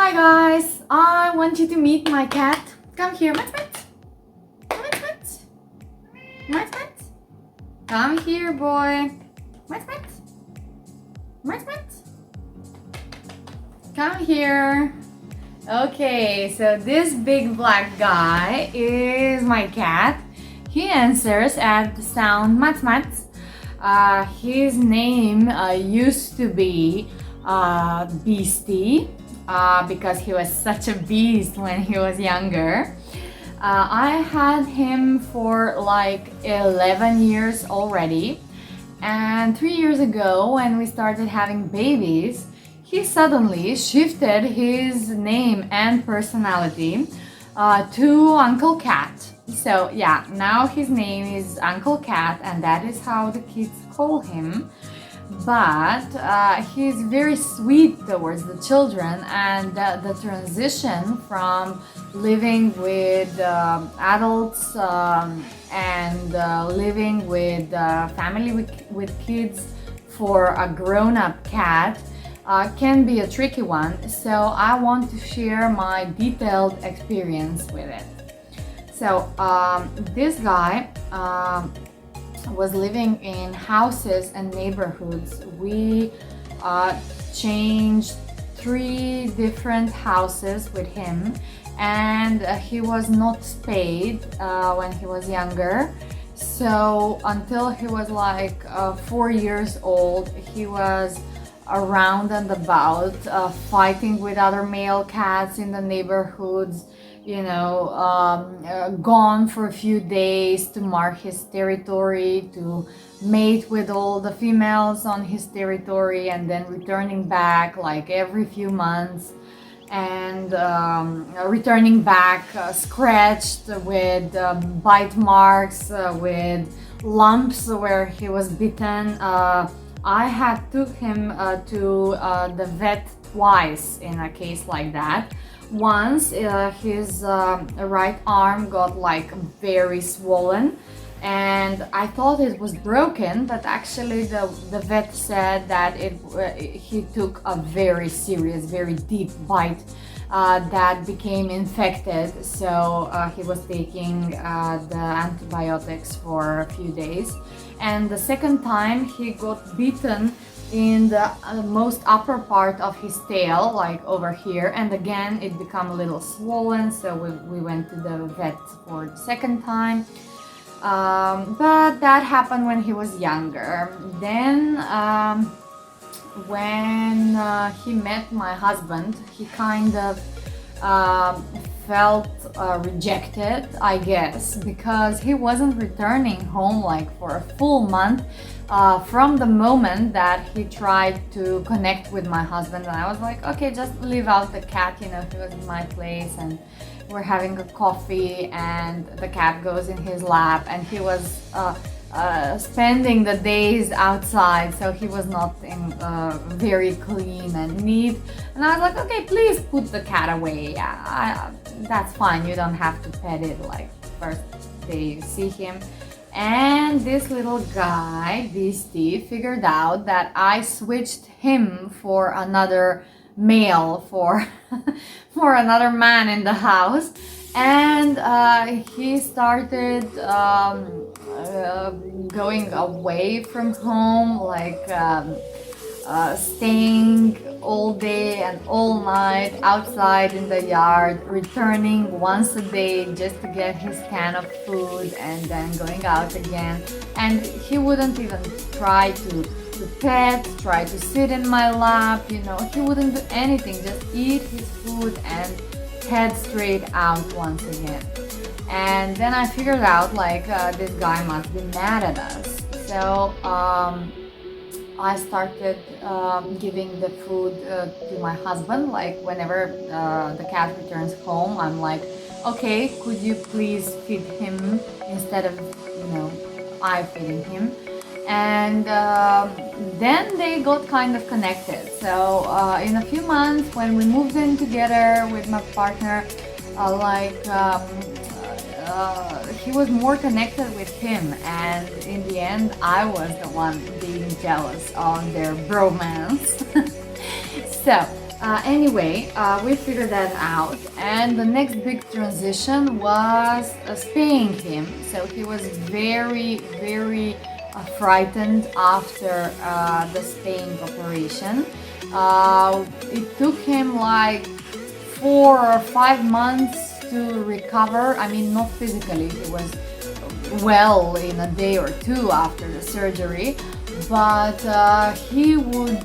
Hi guys, I want you to meet my cat. Come here, Mat Mat. Mat Mat. Mat Mat. Come here, boy. Mat Mat. Mat Mat. Come here. Okay, so this big black guy is my cat. He answers at the sound Mat Mat. His name used to be Beastie. Because he was such a beast when he was younger. I had him for like 11 years already, and 3 years ago when we started having babies, he suddenly shifted his name and personality to Uncle Cat. So yeah, now his name is Uncle Cat, and that is how the kids call him. But he's very sweet towards the children, and the transition from living with adults and living with family with kids for a grown-up cat can be a tricky one. So I want to share my detailed experience with it. So this guy was living in houses and neighborhoods. We changed 3 different houses with him, and he was not spayed when he was younger. So until he was like 4 years old, he was around and about, fighting with other male cats in the neighborhoods, you know, gone for a few days to mark his territory, to mate with all the females on his territory, and then returning back like every few months, and returning back scratched with bite marks, with lumps where he was bitten. I had took him to the vet twice in a case like that. Once his right arm got like very swollen, and I thought it was broken, but actually the vet said that he took a very serious, very deep bite that became infected. So he was taking the antibiotics for a few days. And the second time he got bitten in the most upper part of his tail, like over here, and again it became a little swollen, so we went to the vet for the second time. But that happened when he was younger. Then when he met my husband, he kind of felt rejected, I guess, because he wasn't returning home like for a full month from the moment that he tried to connect with my husband. And I was like, okay, just leave out the cat, you know. He was in my place and we're having a coffee and the cat goes in his lap, and he was spending the days outside, so he was not in very clean and neat. And I was like, okay, please put the cat away. Yeah, that's fine, you don't have to pet it like first day you see him. And this little guy, Beastie, figured out that I switched him for another male, for for another man in the house. And he started going away from home, like staying all day and all night outside in the yard, returning once a day just to get his can of food, and then going out again. And he wouldn't even try to pet, try to sit in my lap, you know. He wouldn't do anything, just eat his food and head straight out once again. And then I figured out like this guy must be mad at us. So I started giving the food to my husband. Like whenever the cat returns home, I'm like, okay, could you please feed him instead of, you know, I feeding him. And then they got kind of connected. So in a few months, when we moved in together with my partner, he was more connected with him, and in the end I was the one being jealous on their bromance. So Anyway, we figured that out, and the next big transition was spaying him. So he was very, very frightened after the spaying operation. It took him like 4 or 5 months to recover. I mean, not physically, he was well in a day or two after the surgery, but he would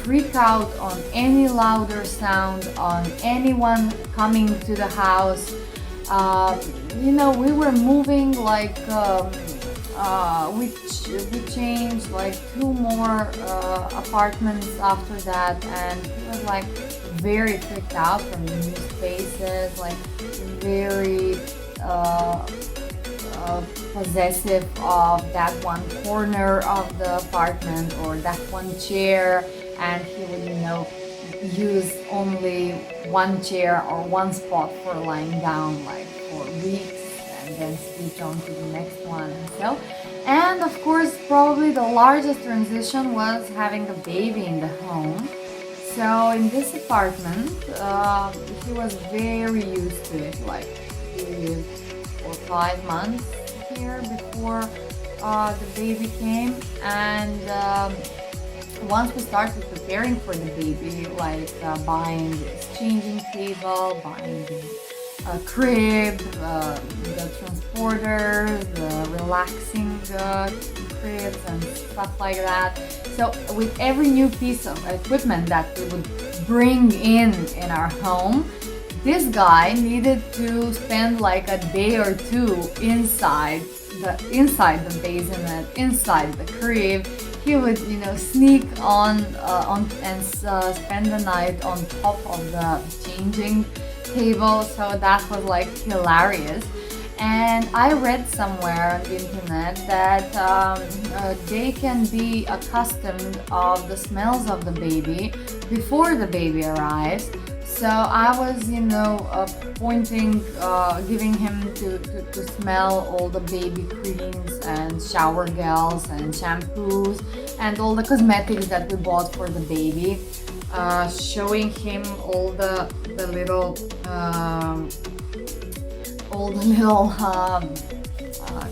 freak out on any louder sound, on anyone coming to the house. We were moving like we changed like 2 more apartments after that, and he was like very freaked out from the new spaces, like very possessive of that one corner of the apartment or that one chair, and he would use only one chair or one spot for lying down like for weeks, and then switch on to the next one. And of course, probably the largest transition was having a baby in the home. So in this apartment, he was very used to it. Like he lived for 5 months here before the baby came, and once we started preparing for the baby, like buying this changing table, buying the crib, the transporters, the relaxing cribs and stuff like that. So with every new piece of equipment that we would bring in our home, this guy needed to spend like a day or two inside the bassinet, inside the crib. He would, sneak on and spend the night on top of the changing table. So that was like hilarious. And I read somewhere on the internet that they can be accustomed of the smells of the baby before the baby arrives. So I was, giving him to smell all the baby creams and shower gels and shampoos and all the cosmetics that we bought for the baby, showing him all the little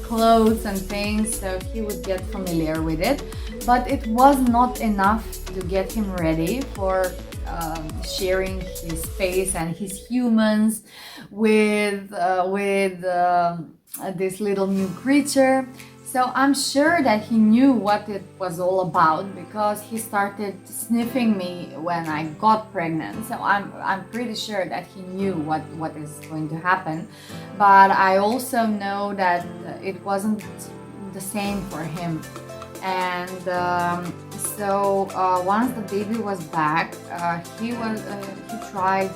clothes and things, so he would get familiar with it. But it was not enough to get him ready for sharing his space and his humans with this little new creature. So I'm sure that he knew what it was all about, because he started sniffing me when I got pregnant. So I'm pretty sure that he knew what is going to happen. But I also know that it wasn't the same for him. And once the baby was back, he tried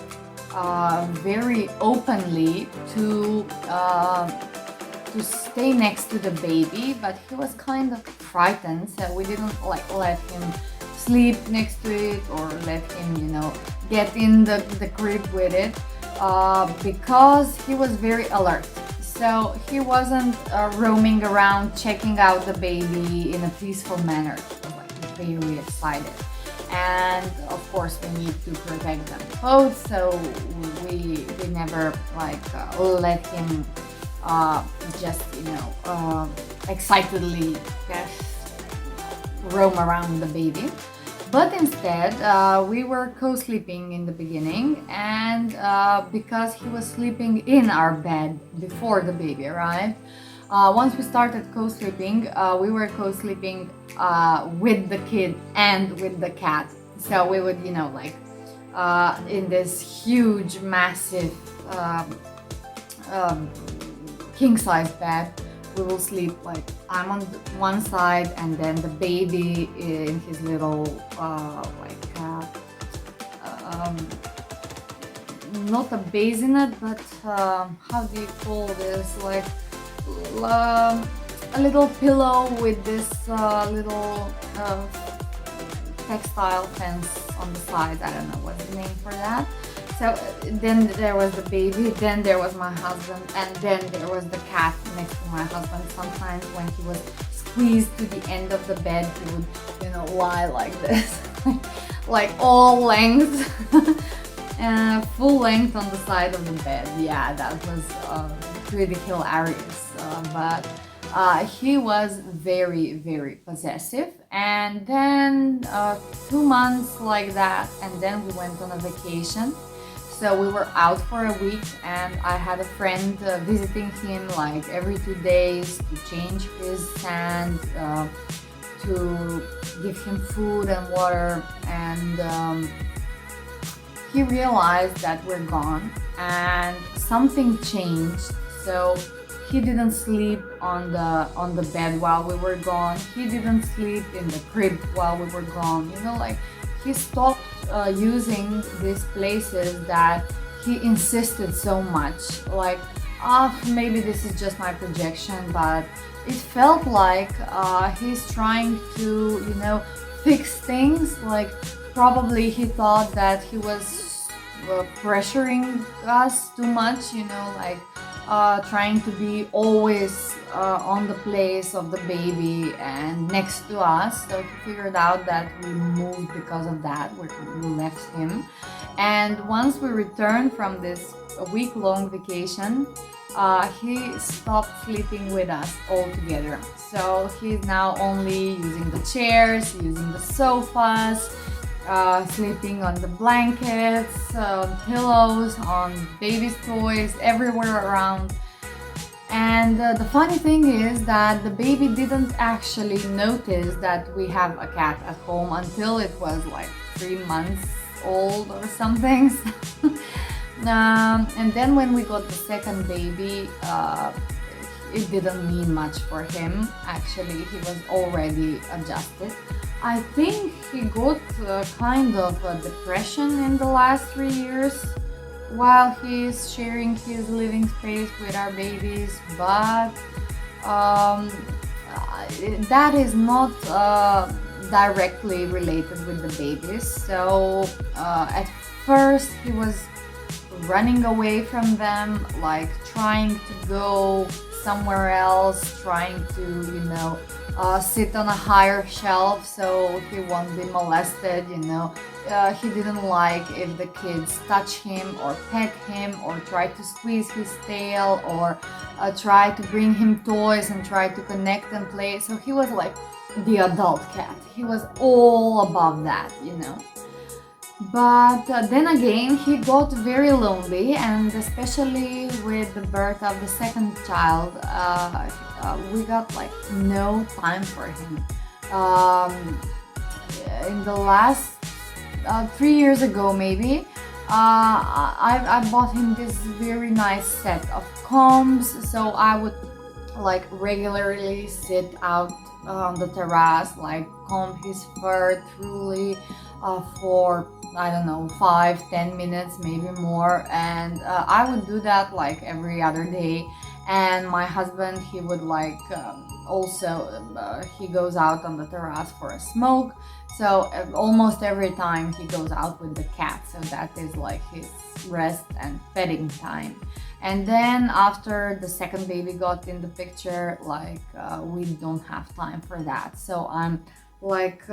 very openly to stay next to the baby, but he was kind of frightened, so we didn't let him sleep next to it or let him get in the crib with it, because he was very alert. So he wasn't roaming around checking out the baby in a peaceful manner. He was very excited. And of course we need to protect them both, so we never let him just excitedly roam around the baby. But instead, we were co-sleeping in the beginning, and because he was sleeping in our bed before the baby arrived, once we started co-sleeping, we were co-sleeping with the kid and with the cat. So we would, in this huge, massive king-size bed, we will sleep I'm on one side, and then the baby in his little not a bassinet, but how do you call this, a little pillow with this little textile fence on the side. I don't know what's the name for that. So then there was the baby, then there was my husband, and then there was the cat next to my husband. Sometimes when he was squeezed to the end of the bed, he would, lie like this, like all length, full length on the side of the bed. Yeah, that was pretty hilarious. But he was very, very possessive. And then 2 months like that, and then we went on a vacation. So we were out for a week, and I had a friend visiting him like every 2 days to change his sand, to give him food and water. And he realized that we're gone, and something changed. So he didn't sleep on the bed while we were gone. He didn't sleep in the crib while we were gone. You know, like he stopped using these places that he insisted so much. Like, maybe this is just my projection, but it felt like he's trying to, you know, fix things. Like, probably he thought that he was pressuring us too much, you know, like trying to be always on the place of the baby and next to us. So he figured out that we moved because of that. We left him. And once we returned from this week-long vacation, he stopped sleeping with us altogether. So he's now only using the chairs, using the sofas, sleeping on the blankets, pillows, on baby's toys, everywhere around. And the funny thing is that the baby didn't actually notice that we have a cat at home until it was like 3 months old or something. And then when we got the second baby, it didn't mean much for him. Actually, he was already adjusted. I think he got kind of a depression in the last 3 years while he's sharing his living space with our babies, but that is not directly related with the babies. So at first he was running away from them, like trying to go somewhere else, trying to, you know, sit on a higher shelf so he won't be molested, you know. He didn't like if the kids touch him or pet him or try to squeeze his tail or try to bring him toys and try to connect and play. So he was like the adult cat. He was all above that, you know. But then again, he got very lonely, and especially with the birth of the second child, we got like no time for him. In the last 3 years ago, maybe, I bought him this very nice set of combs, so I would like regularly sit out on the terrace, like comb his fur truly for, I don't know, 5-10 minutes, maybe more. And I would do that like every other day. And my husband, he would like also he goes out on the terrace for a smoke. So almost every time he goes out with the cat. So that is like his rest and petting time. And then after the second baby got in the picture, like we don't have time for that. So I'm like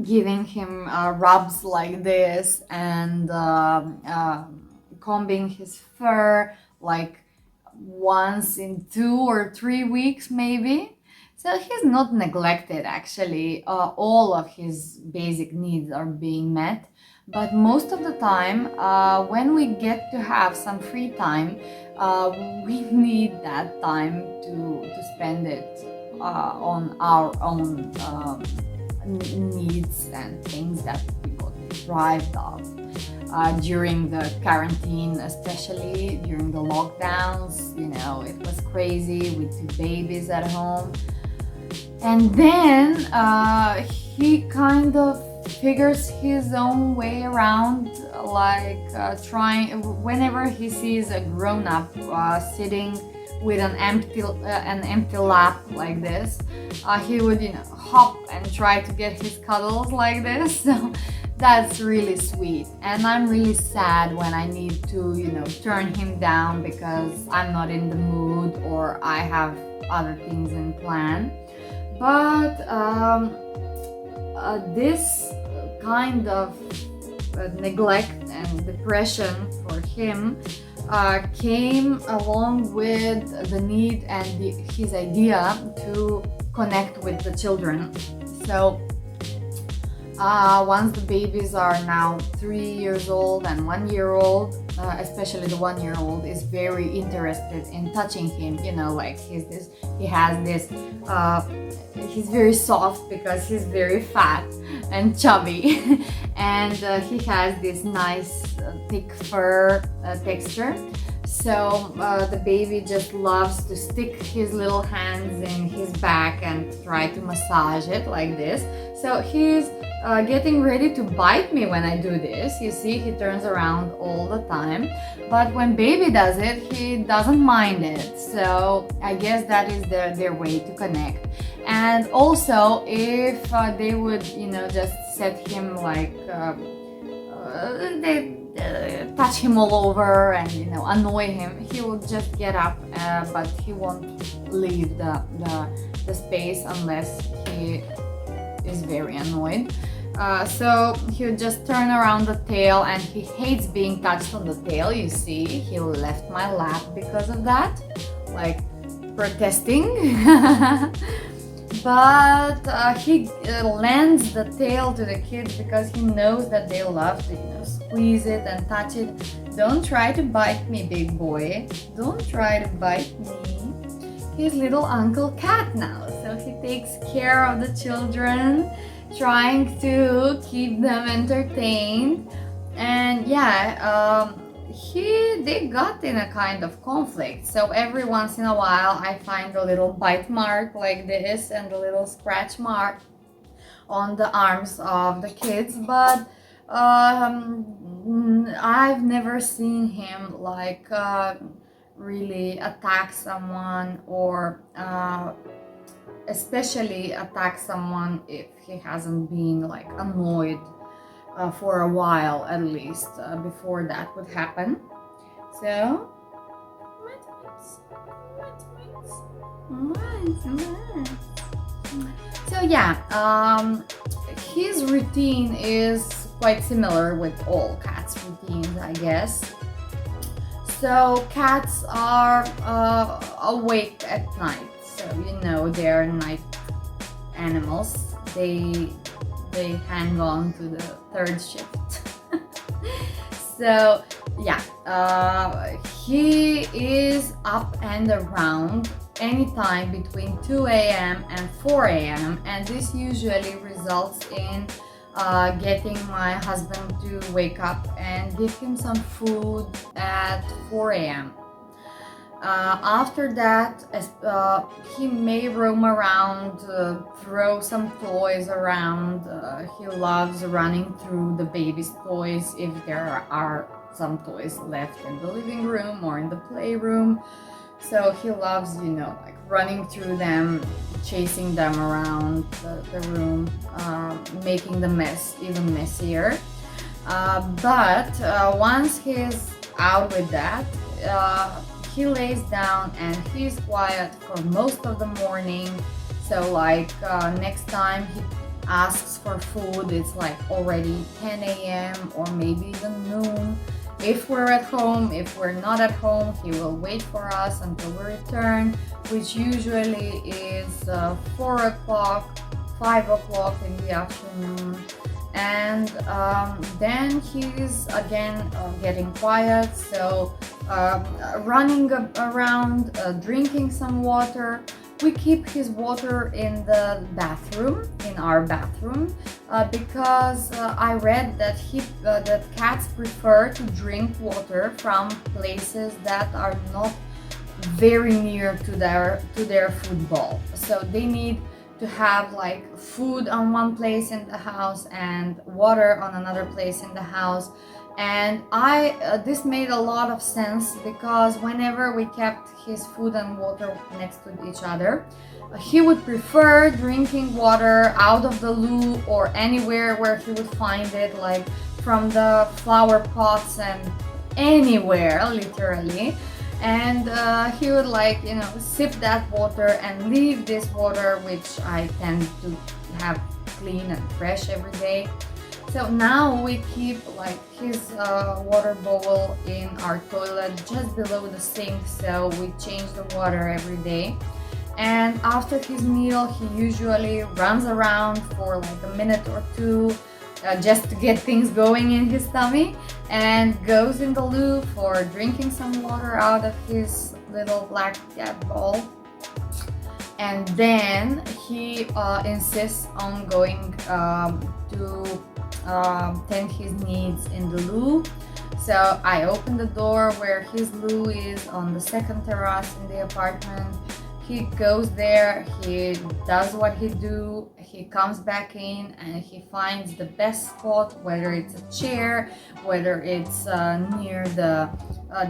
giving him rubs like this and combing his fur like once in 2 or 3 weeks maybe. So he's not neglected actually. All of his basic needs are being met. But most of the time, when we get to have some free time, we need that time to spend it on our own needs and things that we got deprived of during the quarantine, especially during the lockdowns. You know, it was crazy with 2 babies at home. And then he kind of figures his own way around, like trying, whenever he sees a grown-up sitting with an empty lap like this, he would, you know, hop and try to get his cuddles like this. So that's really sweet, and I'm really sad when I need to, you know, turn him down because I'm not in the mood or I have other things in plan. But this kind of neglect and depression for him came along with the need and his idea to connect with the children. So once the babies are now 3 years old and 1 year old, especially the 1 year old is very interested in touching him, you know, like he's very soft because he's very fat and chubby and he has this nice thick fur texture. So the baby just loves to stick his little hands in his back and try to massage it like this. So he's getting ready to bite me when I do this. You see, he turns around all the time. But when baby does it, he doesn't mind it. So I guess that is their way to connect. And also, if they would, you know, just set him like, they touch him all over and, you know, annoy him, he will just get up, but he won't leave the space unless he is very annoyed. So he'll just turn around the tail, and he hates being touched on the tail. You see, he left my lap because of that, like protesting. But he lends the tail to the kids because he knows that they love to, you know, squeeze it and touch it. Don't try to bite me, big boy. Don't try to bite me. He's little Uncle Cat now, so he takes care of the children, trying to keep them entertained. And yeah, they got in a kind of conflict. So every once in a while I find a little bite mark like this and a little scratch mark on the arms of the kids, but I've never seen him like really attack someone, or especially attack someone if he hasn't been like annoyed for a while, at least before that would happen. So yeah, his routine is quite similar with all cats' routines, I guess. So cats are awake at night, so you know they're night animals. They hang on to the third shift. So yeah, he is up and around anytime between 2 a.m. and 4 a.m. and this usually results in getting my husband to wake up and give him some food at 4 a.m. After that, he may roam around, throw some toys around. He loves running through the baby's toys if there are some toys left in the living room or in the playroom. So he loves, you know, like running through them, chasing them around the room, making the mess even messier. But once he's out with that, he lays down and he's quiet for most of the morning. So like next time he asks for food, it's like already 10 a.m. or maybe even noon. If we're at home, if we're not at home, he will wait for us until we return, which usually is 4 o'clock, 5 o'clock in the afternoon. And then he's again getting quiet, so running around, drinking some water. We keep his water in the bathroom, in our bathroom, because I read that that cats prefer to drink water from places that are not very near to their food bowl. So they need to have like food on one place in the house and water on another place in the house. And this made a lot of sense, because whenever we kept his food and water next to each other, he would prefer drinking water out of the loo or anywhere where he would find it, like from the flower pots and anywhere, literally. and he would like, you know, sip that water and leave this water, which I tend to have clean and fresh every day. So now we keep like his water bowl in our toilet just below the sink, so we change the water every day. And after his meal he usually runs around for like a minute or two, just to get things going in his tummy, and goes in the loo for drinking some water out of his little black cat bowl. And then he insists on going to tend his needs in the loo. So I open the door where his loo is on the second terrace in the apartment. He goes there, he does what he do, he comes back in and he finds the best spot, whether it's a chair, whether it's near the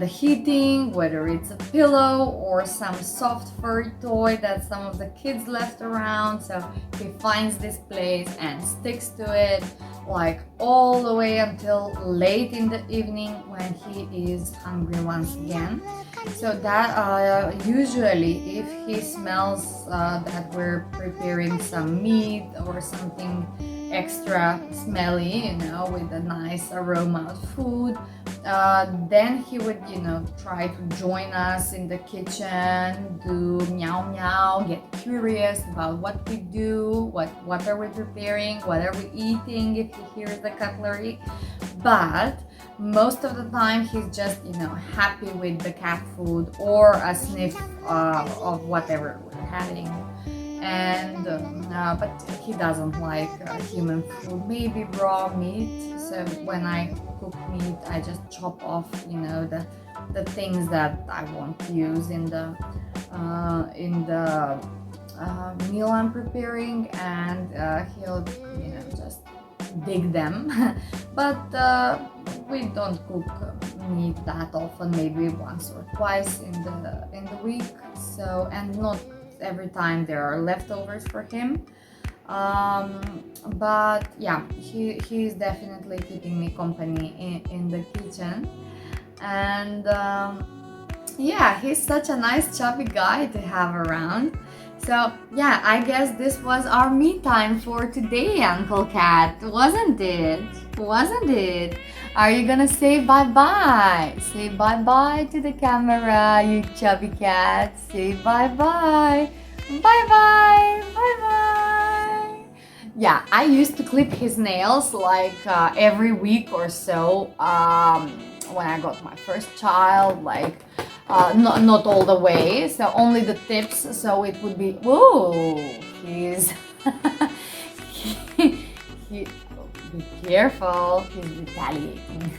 heating, whether it's a pillow or some soft furry toy that some of the kids left around. So he finds this place and sticks to it like all the way until late in the evening when he is hungry once again. So that usually if he smells that we're preparing some meat or something extra smelly, you know, with a nice aroma of food, then he would, you know, try to join us in the kitchen, do meow meow, get curious about what we do, what are we preparing, what are we eating if he hears the cutlery. But most of the time he's just, you know, happy with the cat food or a sniff of whatever we're having. And but he doesn't like human food, maybe raw meat. So when I cook meat, I just chop off, you know, the things that I won't use in the meal I'm preparing, and he'll, you know, just dig them. But we don't cook meat that often, maybe once or twice in the week. So, and not every time there are leftovers for him. But yeah, he's definitely keeping me company in the kitchen. And yeah, he's such a nice chubby guy to have around. So yeah, I guess this was our me time for today, Uncle Cat, wasn't it? Wasn't it? Are you gonna say bye-bye? Say bye-bye to the camera, you chubby cat. Say bye-bye. Bye-bye. Bye-bye. Yeah, I used to clip his nails like every week or so when I got my first child, like not all the way, so only the tips, so it would be, whoa, he's be careful, he's retaliating.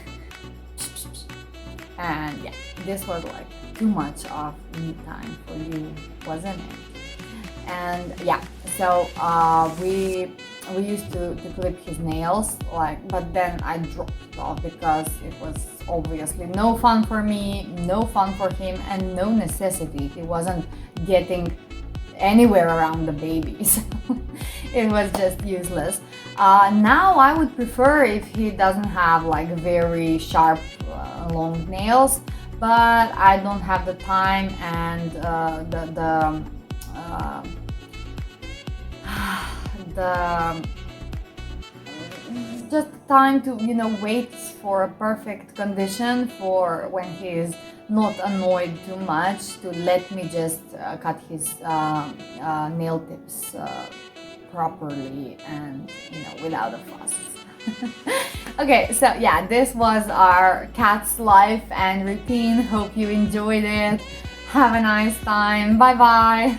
And yeah, this was like too much of me time for you, wasn't it? And yeah, so we used to clip his nails, like, but then I dropped it off because it was obviously no fun for me, no fun for him, and no necessity. He wasn't getting anywhere around the baby, so it was just useless. Now I would prefer if he doesn't have like very sharp long nails, but I don't have the time and just time to, you know, wait for a perfect condition for when he is not annoyed too much, to let me just cut his nail tips properly and, you know, without a fuss. Okay, so yeah, this was our cat's life and routine. Hope you enjoyed it. Have a nice time. Bye bye.